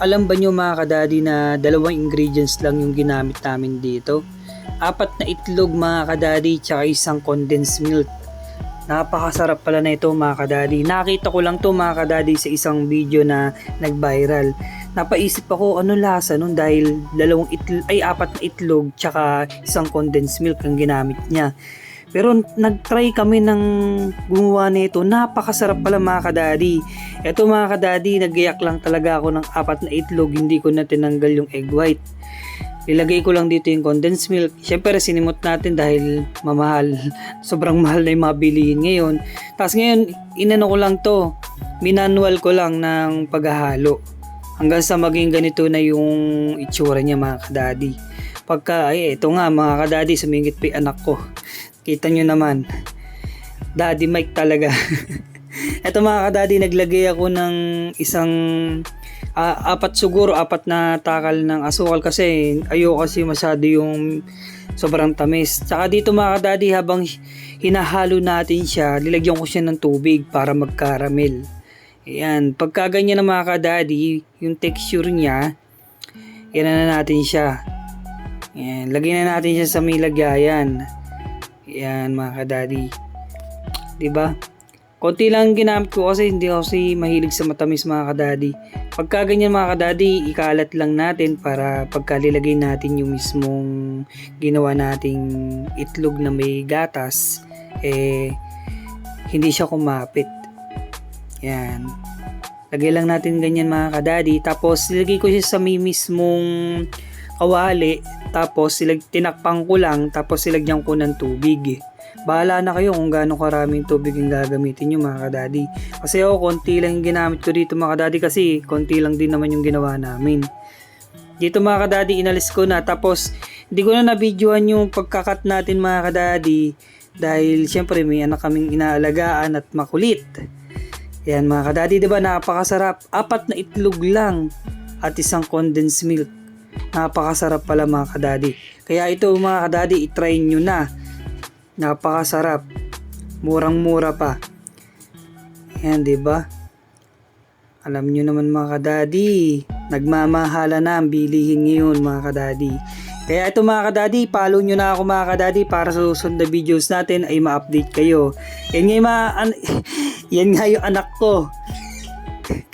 Alam ba nyo mga kadadi na dalawang ingredients lang yung ginamit namin dito? 4 na itlog mga kadadi tsaka isang condensed milk. Napakasarap pala na ito mga kadadi. Nakita ko lang to mga kadadi sa isang video na nag-viral. Napaisip ako ano lasa nun dahil 4 na itlog tsaka isang condensed milk ang ginamit niya. Pero nag-try kami ng gumawa nito. Napakasarap pala mga kadadi. Ito mga kadadi, nagayak lang talaga ako ng 4 na itlog. Hindi ko na tinanggal yung egg white. Ilagay ko lang dito yung condensed milk. Siyempre sinimot natin dahil mamahal. Sobrang mahal na yung mga bilihin ngayon. Tapos ngayon, inano ko lang to. Minanual ko lang ng paghahalo. Hanggang sa maging ganito na yung itsura niya mga kadadi. Pagka, ito nga mga kadadi, sumingit pa yung anak ko. Kita nyo naman, Daddy Mike talaga. Eto mga kadadi, naglagay ako ng isang 4 na takal ng asukal kasi ayoko kasi masyado yung sobrang tamis. Tsaka dito mga kadadi, habang hinahalo natin siya, nilagyan ko siya ng tubig para mag-caramel. Ayan, pagka ganyan na mga kadadi, yung texture niya, yan na natin siya. Ayan, lagyan na natin siya sa may lagayan. Yan mga kadadi. 'Di ba? Konti lang ginamit ko kasi hindi ako kasi mahilig sa matamis mga kadadi. Pagka ganyan mga kadadi, ikalat lang natin para pagkalilagay natin yung mismong ginawa nating itlog na may gatas, hindi siya kumapit. Yan. Lagay lang natin ganyan mga kadadi. Tapos ilagay ko siya sa may mismong kawali. Tapos tinakpan ko lang, tapos silagyan ko ng tubig. Bahala na kayo kung gaano karaming tubig yung gagamitin nyo mga kadadi. Kasi ako konti lang yung ginamit ko dito mga kadadi kasi konti lang din naman yung ginawa namin. Dito mga kadadi inalis ko na, tapos hindi ko na na-videoan yung pagkakat natin mga kadadi dahil syempre may anak kaming inaalagaan at makulit. Yan mga kadadi, diba napakasarap. 4 na itlog lang at isang condensed milk. Napakasarap pala mga kadadi. Kaya ito mga kadadi, itry nyo na. Napakasarap. Murang-mura pa. Yan, diba? Alam nyo naman mga kadadi, nagmamahala na ang bilihin ngayon mga kadadi. Kaya ito mga kadadi, follow nyo na ako mga kadadi para sa susunod na videos natin ay ma-update kayo. Yan nga yung anak ko.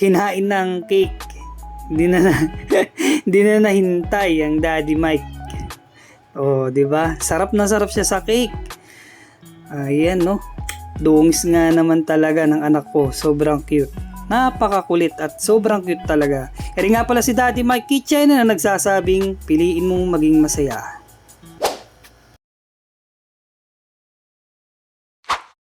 Kinain ng cake. Hindi na nahintay ang Daddy Mike. Oh, 'di ba? Sarap na sarap siya sa cake. Ayan, no. Dungis nga naman talaga ng anak ko. Sobrang cute. Napakakulit at sobrang cute talaga. Kaya nga pala si Daddy Mike Kitchen na nagsasabing piliin mong maging masaya.